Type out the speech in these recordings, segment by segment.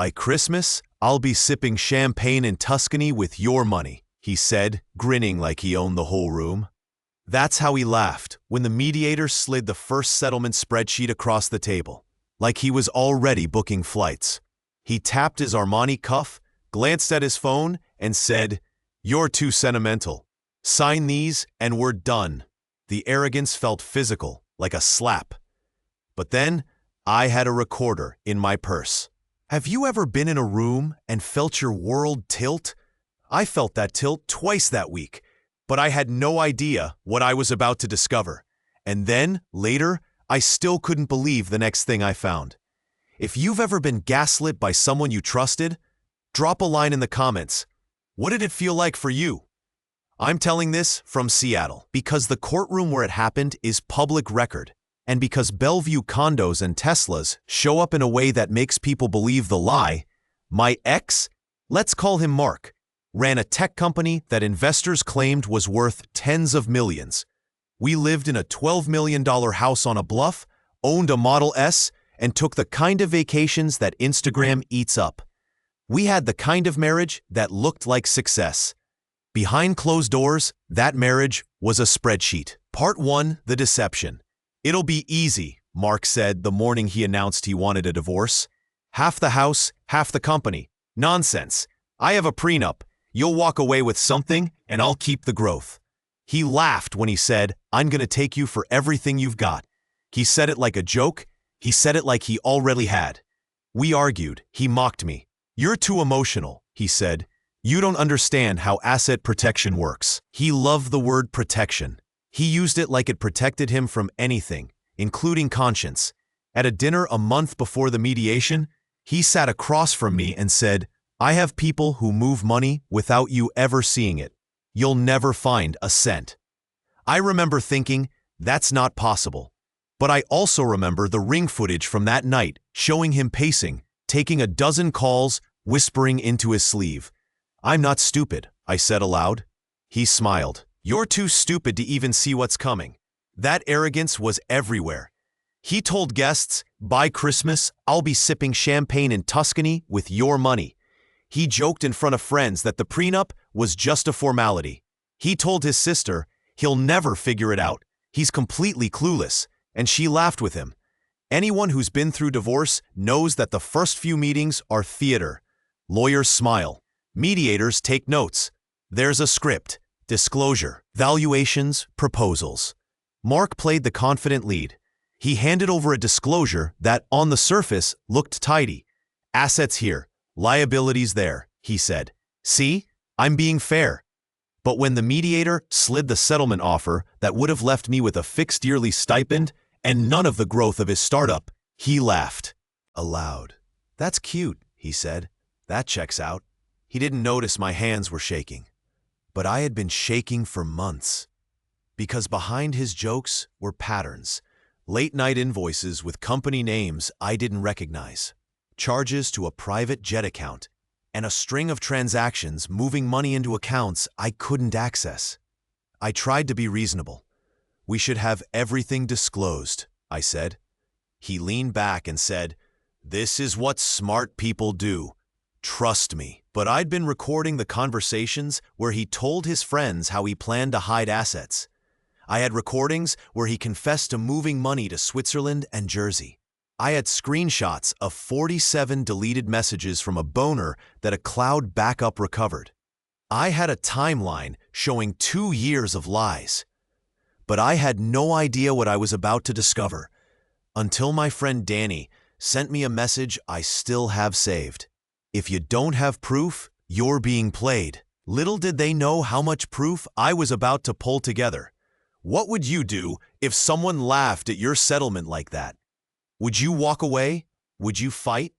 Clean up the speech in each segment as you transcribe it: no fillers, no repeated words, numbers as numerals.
By Christmas, I'll be sipping champagne in Tuscany with your money, he said, grinning like he owned the whole room. That's how he laughed when the mediator slid the first settlement spreadsheet across the table, like he was already booking flights. He tapped his Armani cuff, glanced at his phone, and said, "You're too sentimental. Sign these and we're done." The arrogance felt physical, like a slap. But then, I had a recorder in my purse. Have you ever been in a room and felt your world tilt? I felt that tilt twice that week, but I had no idea what I was about to discover. And then, later, I still couldn't believe the next thing I found. If you've ever been gaslit by someone you trusted, drop a line in the comments. What did it feel like for you? I'm telling this from Seattle because the courtroom where it happened is public record, and because Bellevue condos and Teslas show up in a way that makes people believe the lie. My ex, let's call him Mark, ran a tech company that investors claimed was worth tens of millions. We lived in a $12 million house on a bluff, owned a Model S, and took the kind of vacations that Instagram eats up. We had the kind of marriage that looked like success. Behind closed doors, that marriage was a spreadsheet. Part 1, the deception. It'll be easy, Mark said the morning he announced he wanted a divorce. Half the house, half the company. Nonsense. I have a prenup. You'll walk away with something, and I'll keep the growth. He laughed when he said, "I'm gonna take you for everything you've got." He said it like a joke. He said it like he already had. We argued. He mocked me. "You're too emotional," he said. "You don't understand how asset protection works." He loved the word protection. He used it like it protected him from anything, including conscience. At a dinner a month before the mediation, he sat across from me and said, "I have people who move money without you ever seeing it. You'll never find a cent." I remember thinking, that's not possible. But I also remember the ring footage from that night showing him pacing, taking a dozen calls, whispering into his sleeve. "I'm not stupid," I said aloud. He smiled. "You're too stupid to even see what's coming." That arrogance was everywhere. He told guests, "By Christmas, I'll be sipping champagne in Tuscany with your money." He joked in front of friends that the prenup was just a formality. He told his sister, "He'll never figure it out. He's completely clueless," and she laughed with him. Anyone who's been through divorce knows that the first few meetings are theater. Lawyers smile. Mediators take notes. There's a script, disclosure, valuations, proposals. Mark played the confident lead. He handed over a disclosure that, on the surface, looked tidy. "Assets here, liabilities there," he said. "See, I'm being fair." But when the mediator slid the settlement offer that would have left me with a fixed yearly stipend and none of the growth of his startup, he laughed aloud. "That's cute," he said. "That checks out." He didn't notice my hands were shaking. But I had been shaking for months. Because behind his jokes were patterns. Late-night invoices with company names I didn't recognize. Charges to a private jet account. And a string of transactions moving money into accounts I couldn't access. I tried to be reasonable. "We should have everything disclosed," I said. He leaned back and said, "This is what smart people do. Trust me." But I'd been recording the conversations where he told his friends how he planned to hide assets. I had recordings where he confessed to moving money to Switzerland and Jersey. I had screenshots of 47 deleted messages from a boner that a cloud backup recovered. I had a timeline showing 2 years of lies. But I had no idea what I was about to discover, until my friend Danny sent me a message I still have saved. "If you don't have proof, you're being played." Little did they know how much proof I was about to pull together. What would you do if someone laughed at your settlement like that? Would you walk away? Would you fight?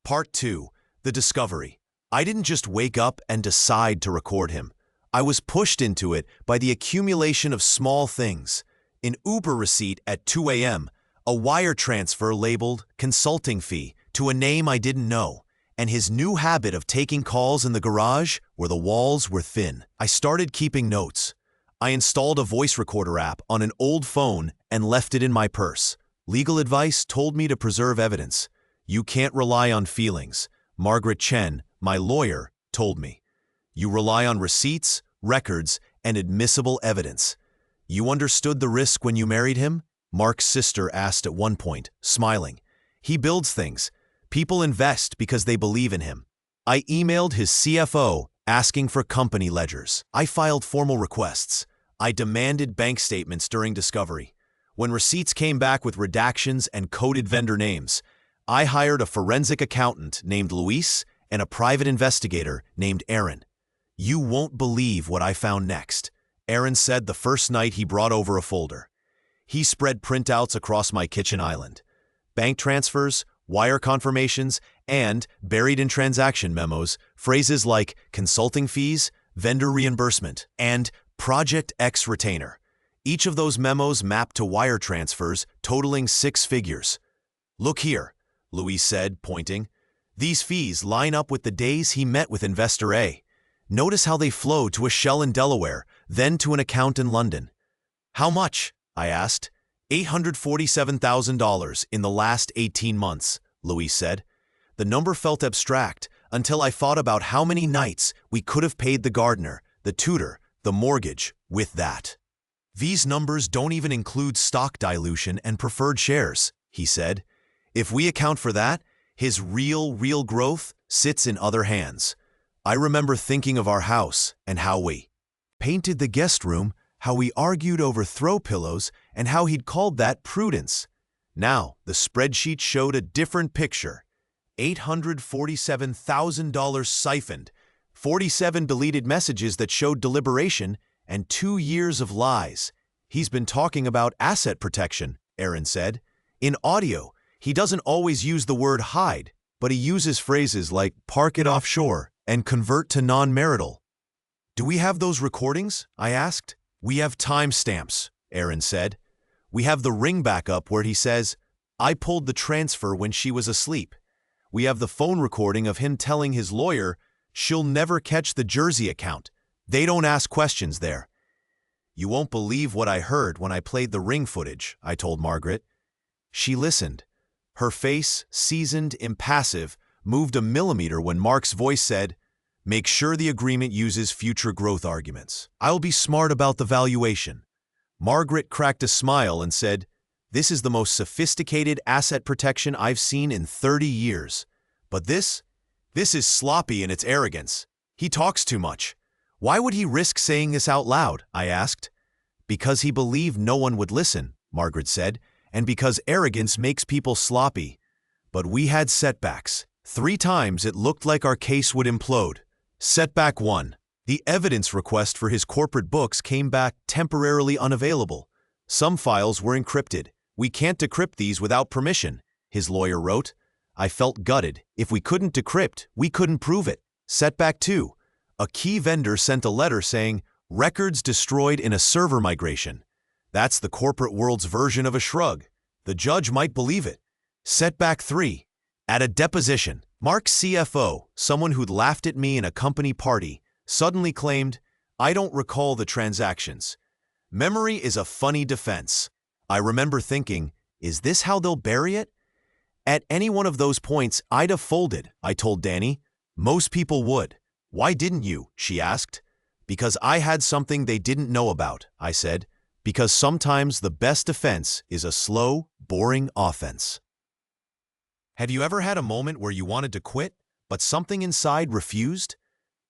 Part 2, the discovery. I didn't just wake up and decide to record him. I was pushed into it by the accumulation of small things. An Uber receipt at 2 a.m., a wire transfer labeled consulting fee to a name I didn't know, and his new habit of taking calls in the garage where the walls were thin. I started keeping notes. I installed a voice recorder app on an old phone and left it in my purse. Legal advice told me to preserve evidence. You can't rely on feelings. Margaret Chen, my lawyer, told me. You rely on receipts, records, and admissible evidence. You understood the risk when you married him? Mark's sister asked at one point, smiling. He builds things. People invest because they believe in him. I emailed his CFO asking for company ledgers. I filed formal requests. I demanded bank statements during discovery. When receipts came back with redactions and coded vendor names, I hired a forensic accountant named Luis and a private investigator named Aaron. You won't believe what I found next, Aaron said the first night he brought over a folder. He spread printouts across my kitchen island. Bank transfers, wire confirmations, and, buried in transaction memos, phrases like consulting fees, vendor reimbursement, and Project X retainer. Each of those memos mapped to wire transfers totaling 6 figures. Look here, Luis said, pointing. These fees line up with the days he met with Investor A. Notice how they flow to a shell in Delaware, then to an account in London. How much? I asked. $847,000 in the last 18 months, Luis said. The number felt abstract until I thought about how many nights we could have paid the gardener, the tutor, the mortgage with that. These numbers don't even include stock dilution and preferred shares, he said. If we account for that, his real growth sits in other hands. I remember thinking of our house and how we painted the guest room, how we argued over throw pillows, and how he'd called that prudence. Now, the spreadsheet showed a different picture. $847,000 siphoned, 47 deleted messages that showed deliberation, and 2 years of lies. He's been talking about asset protection, Aaron said. In audio, he doesn't always use the word hide, but he uses phrases like park it offshore and convert to non-marital. Do we have those recordings? I asked. We have timestamps, Aaron said. We have the ring backup where he says, I pulled the transfer when she was asleep. We have the phone recording of him telling his lawyer, she'll never catch the Jersey account. They don't ask questions there. You won't believe what I heard when I played the ring footage, I told Margaret. She listened. Her face, seasoned, impassive, moved a millimeter when Mark's voice said, make sure the agreement uses future growth arguments. I'll be smart about the valuation. Margaret cracked a smile and said, this is the most sophisticated asset protection I've seen in 30 years. But this is sloppy in its arrogance. He talks too much. Why would he risk saying this out loud? I asked. Because he believed no one would listen, Margaret said, and because arrogance makes people sloppy. But we had setbacks. 3 times it looked like our case would implode. Setback 1. The evidence request for his corporate books came back temporarily unavailable. Some files were encrypted. We can't decrypt these without permission, his lawyer wrote. I felt gutted. If we couldn't decrypt, we couldn't prove it. Setback 2. A key vendor sent a letter saying, records destroyed in a server migration. That's the corporate world's version of a shrug. The judge might believe it. Setback 3. At a deposition, Mark's CFO, someone who'd laughed at me in a company party, suddenly claimed, I don't recall the transactions. Memory is a funny defense. I remember thinking, is this how they'll bury it? At any one of those points, I'd have folded, I told Danny. Most people would. Why didn't you? She asked. Because I had something they didn't know about, I said. Because sometimes the best defense is a slow, boring offense. Have you ever had a moment where you wanted to quit, but something inside refused?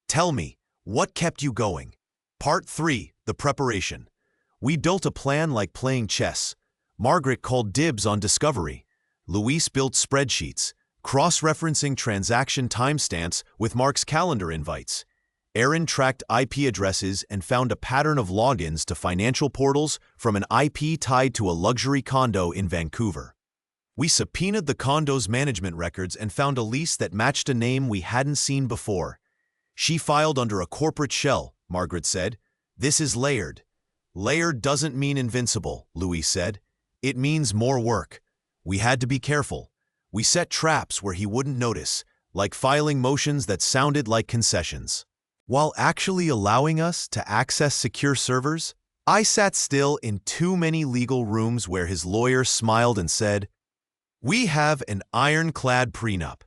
Tell me, what kept you going? Part 3, the preparation. We built a plan like playing chess. Margaret called dibs on discovery. Luis built spreadsheets, cross-referencing transaction timestamps with Mark's calendar invites. Aaron tracked IP addresses and found a pattern of logins to financial portals from an IP tied to a luxury condo in Vancouver. We subpoenaed the condo's management records and found a lease that matched a name we hadn't seen before. She filed under a corporate shell, Margaret said. This is layered. Layered doesn't mean invincible, Luis said. It means more work. We had to be careful. We set traps where he wouldn't notice, like filing motions that sounded like concessions. While actually allowing us to access secure servers, I sat still in too many legal rooms where his lawyer smiled and said, we have an ironclad prenup.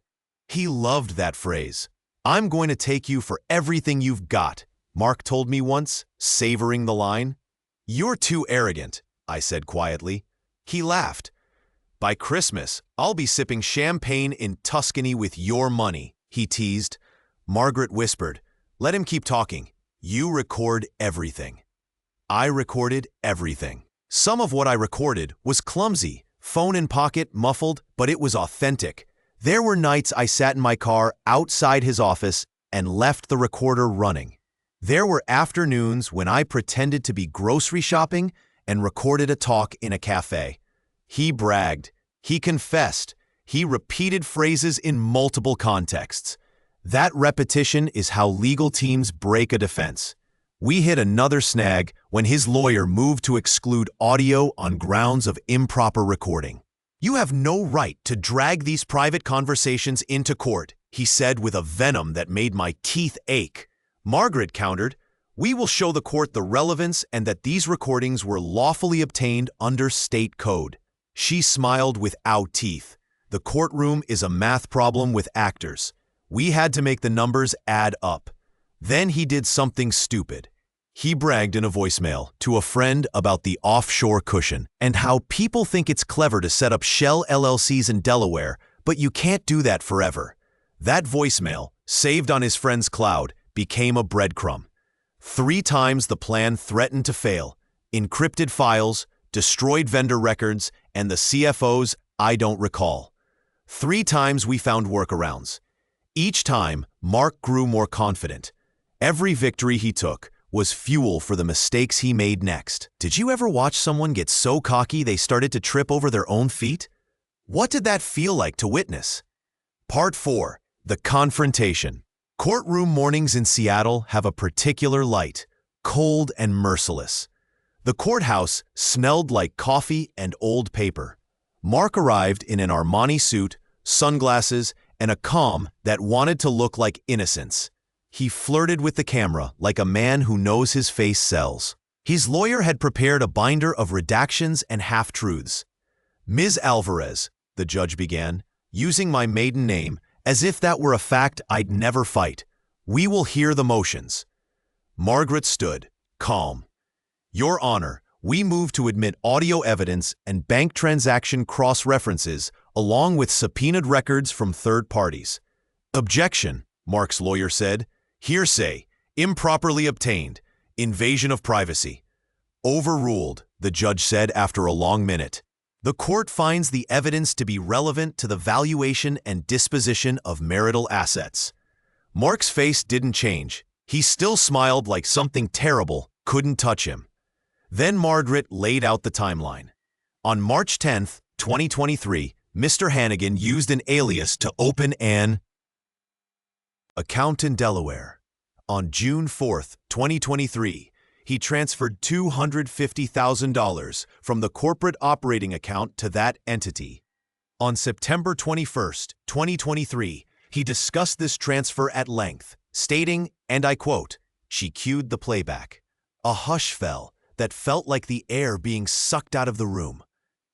He loved that phrase. "I'm going to take you for everything you've got," Mark told me once, savoring the line. "You're too arrogant," I said quietly. He laughed. "By Christmas, I'll be sipping champagne in Tuscany with your money," he teased. Margaret whispered, "Let him keep talking. You record everything." I recorded everything. Some of what I recorded was clumsy, phone in pocket, muffled, but it was authentic. There were nights I sat in my car outside his office and left the recorder running. There were afternoons when I pretended to be grocery shopping and recorded a talk in a cafe. He bragged. He confessed. He repeated phrases in multiple contexts. That repetition is how legal teams break a defense. We hit another snag when his lawyer moved to exclude audio on grounds of improper recording. "You have no right to drag these private conversations into court," he said with a venom that made my teeth ache. Margaret countered, "We will show the court the relevance and that these recordings were lawfully obtained under state code." She smiled without teeth. The courtroom is a math problem with actors. We had to make the numbers add up. Then he did something stupid. He bragged in a voicemail to a friend about the offshore cushion and how people think it's clever to set up shell LLCs in Delaware, but you can't do that forever. That voicemail, saved on his friend's cloud, became a breadcrumb. 3 times the plan threatened to fail. Encrypted files, destroyed vendor records, and the CFO's "I don't recall." 3 times we found workarounds. Each time, Mark grew more confident. Every victory he took was fuel for the mistakes he made next. Did you ever watch someone get so cocky they started to trip over their own feet? What did that feel like to witness? Part 4. The Confrontation. Courtroom mornings in Seattle have a particular light, cold and merciless. The courthouse smelled like coffee and old paper. Mark arrived in an Armani suit, sunglasses, and a calm that wanted to look like innocence. He flirted with the camera like a man who knows his face sells. His lawyer had prepared a binder of redactions and half-truths. "Ms. Alvarez," the judge began, using my maiden name as if that were a fact I'd never fight, "we will hear the motions." Margaret stood, calm. "Your Honor, we move to admit audio evidence and bank transaction cross-references along with subpoenaed records from third parties." "Objection," Mark's lawyer said. "Hearsay, improperly obtained, invasion of privacy." "Overruled," the judge said after a long minute. "The court finds the evidence to be relevant to the valuation and disposition of marital assets." Mark's face didn't change. He still smiled like something terrible couldn't touch him. Then Margaret laid out the timeline. On March 10th, 2023, Mr. Hannigan used an alias to open an account in Delaware. On June 4th, 2023, he transferred $250,000 from the corporate operating account to that entity. On September 21st, 2023, he discussed this transfer at length, stating, and I quote, she cued the playback. A hush fell that felt like the air being sucked out of the room.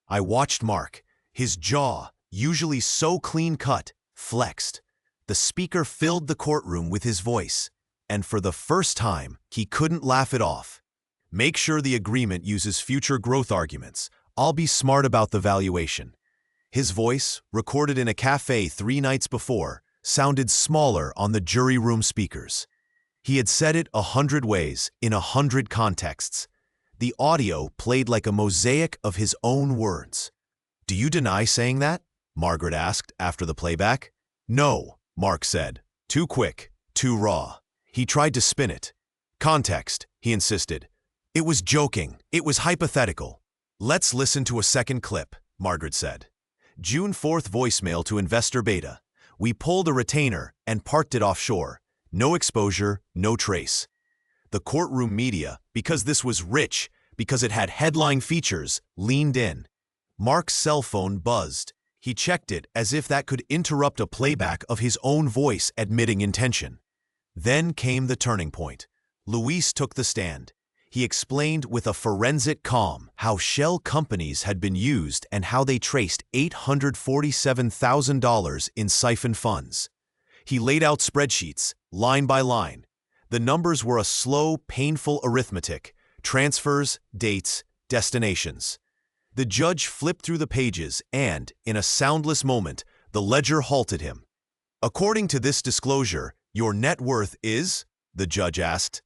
I watched Mark, his jaw, usually so clean-cut, flexed. The speaker filled the courtroom with his voice, and for the first time, he couldn't laugh it off. "Make sure the agreement uses future growth arguments. I'll be smart about the valuation." His voice, recorded in a cafe 3 nights before, sounded smaller on the jury room speakers. He had said it 100 ways, in 100 contexts. The audio played like a mosaic of his own words. "Do you deny saying that?" Margaret asked after the playback. "No," Mark said. "Too quick, too raw." He tried to spin it. "Context," he insisted. "It was joking. It was hypothetical." "Let's listen to a second clip," Margaret said. June 4th voicemail to Investor Beta. "We pulled a retainer and parked it offshore. No exposure, no trace." The courtroom media, because this was rich, because it had headline features, leaned in. Mark's cell phone buzzed. He checked it as if that could interrupt a playback of his own voice admitting intention. Then came the turning point. Luis took the stand. He explained with a forensic calm how shell companies had been used and how they traced $847,000 in siphoned funds. He laid out spreadsheets, line by line. The numbers were a slow, painful arithmetic: transfers, dates, destinations. The judge flipped through the pages and, in a soundless moment, the ledger halted him. "According to this disclosure, your net worth is?" the judge asked.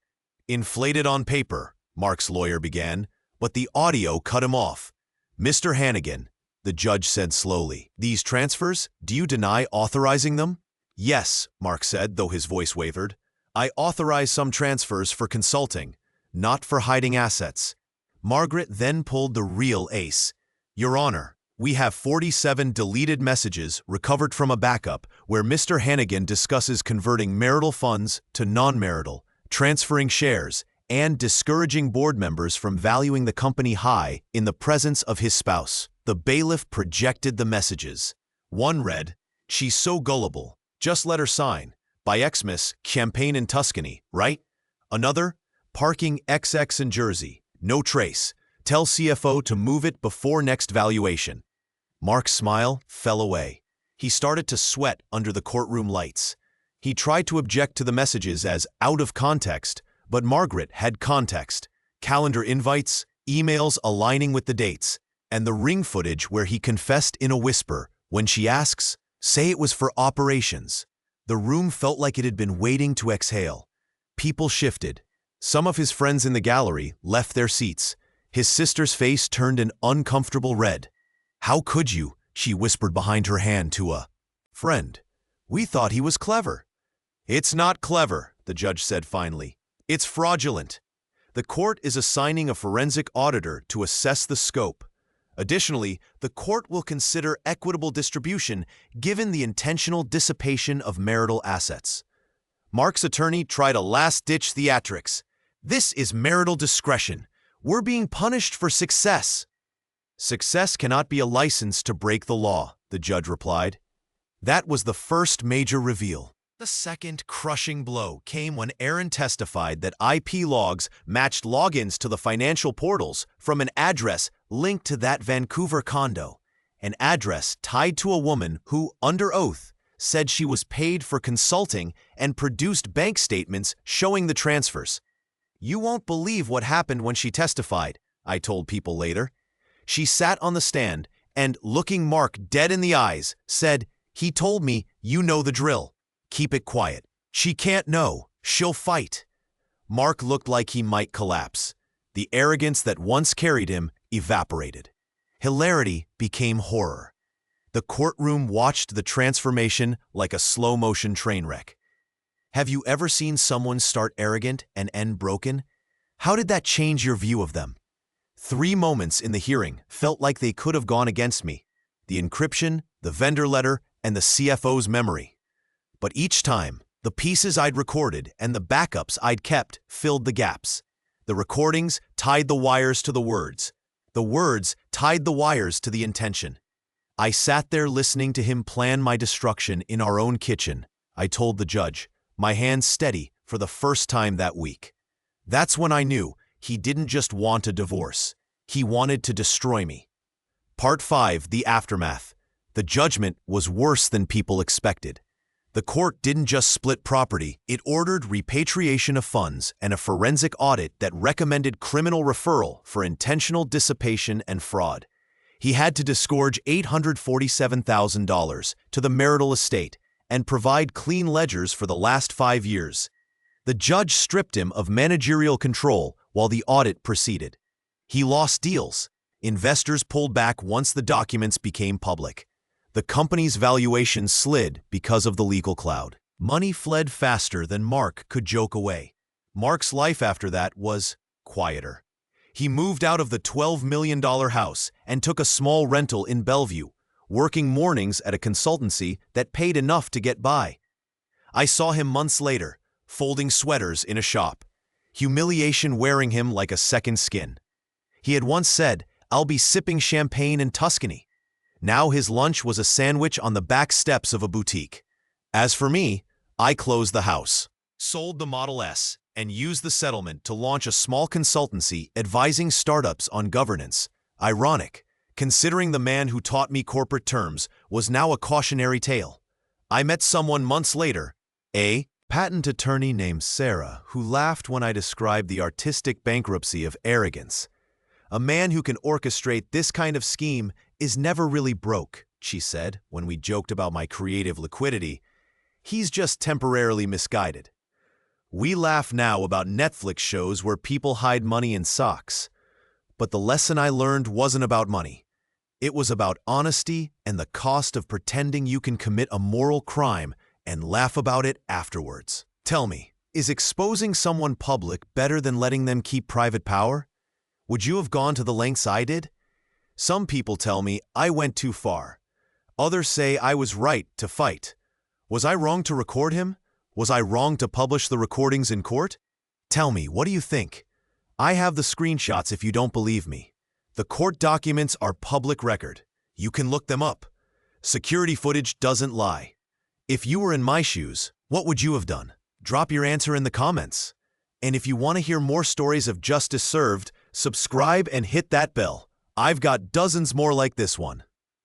"Inflated on paper," Mark's lawyer began, but the audio cut him off. "Mr. Hannigan," the judge said slowly, "these transfers, do you deny authorizing them?" "Yes," Mark said, though his voice wavered. "I authorize some transfers for consulting, not for hiding assets." Margaret then pulled the real ace. "Your Honor, we have 47 deleted messages recovered from a backup where Mr. Hannigan discusses converting marital funds to non-marital, transferring shares, and discouraging board members from valuing the company high in the presence of his spouse." The bailiff projected the messages. One read, "She's so gullible. Just let her sign. By Xmas, champagne in Tuscany, right?" Another, "Parking XX in Jersey. No trace. Tell CFO to move it before next valuation." Mark's smile fell away. He started to sweat under the courtroom lights. He tried to object to the messages as out of context, but Margaret had context: calendar invites, emails aligning with the dates, and the ring footage where he confessed in a whisper when she asks, "Say it was for operations." The room felt like it had been waiting to exhale. People shifted. Some of his friends in the gallery left their seats. His sister's face turned an uncomfortable red. "How could you?" she whispered behind her hand to a friend. "We thought he was clever." "It's not clever," the judge said finally. "It's fraudulent. The court is assigning a forensic auditor to assess the scope. Additionally, the court will consider equitable distribution given the intentional dissipation of marital assets." Mark's attorney tried a last-ditch theatrics. "This is marital discretion. We're being punished for success." "Success cannot be a license to break the law," the judge replied. That was the first major reveal. The second crushing blow came when Aaron testified that IP logs matched logins to the financial portals from an address linked to that Vancouver condo, an address tied to a woman who, under oath, said she was paid for consulting and produced bank statements showing the transfers. "You won't believe what happened when she testified," I told people later. She sat on the stand and, looking Mark dead in the eyes, said, "He told me, you know the drill. Keep it quiet. She can't know. She'll fight." Mark looked like he might collapse. The arrogance that once carried him evaporated. Hilarity became horror. The courtroom watched the transformation like a slow-motion train wreck. Have you ever seen someone start arrogant and end broken? How did that change your view of them? 3 moments in the hearing felt like they could have gone against me: the encryption, the vendor letter, and the CFO's memory. But each time, the pieces I'd recorded and the backups I'd kept filled the gaps. The recordings tied the wires to the words. The words tied the wires to the intention. I sat there listening to him plan my destruction in our own kitchen, I told the judge, my hands steady for the first time that week. That's when I knew he didn't just want a divorce. He wanted to destroy me. Part 5, the aftermath. The judgment was worse than people expected. The court didn't just split property, it ordered repatriation of funds and a forensic audit that recommended criminal referral for intentional dissipation and fraud. He had to disgorge $847,000 to the marital estate and provide clean ledgers for the last 5 years. The judge stripped him of managerial control while the audit proceeded. He lost deals. Investors pulled back once the documents became public. The company's valuation slid because of the legal cloud. Money fled faster than Mark could joke away. Mark's life after that was quieter. He moved out of the $12 million house and took a small rental in Bellevue, working mornings at a consultancy that paid enough to get by. I saw him months later, folding sweaters in a shop, humiliation wearing him like a second skin. He had once said, "I'll be sipping champagne in Tuscany." Now his lunch was a sandwich on the back steps of a boutique. As for me, I closed the house, sold the Model S, and used the settlement to launch a small consultancy advising startups on governance. Ironic, considering the man who taught me corporate terms was now a cautionary tale. I met someone months later, a patent attorney named Sarah, who laughed when I described the artistic bankruptcy of arrogance. A man who can orchestrate this kind of scheme is never really broke, she said when we joked about my creative liquidity. He's just temporarily misguided. We laugh now about Netflix shows where people hide money in socks. But the lesson I learned wasn't about money. It was about honesty and the cost of pretending you can commit a moral crime and laugh about it afterwards. Tell me, is exposing someone public better than letting them keep private power? Would you have gone to the lengths I did? Some people tell me I went too far. Others say I was right to fight. Was I wrong to record him? Was I wrong to publish the recordings in court? Tell me, what do you think? I have the screenshots if you don't believe me. The court documents are public record. You can look them up. Security footage doesn't lie. If you were in my shoes, what would you have done? Drop your answer in the comments. And if you want to hear more stories of justice served, subscribe and hit that bell. I've got dozens more like this one.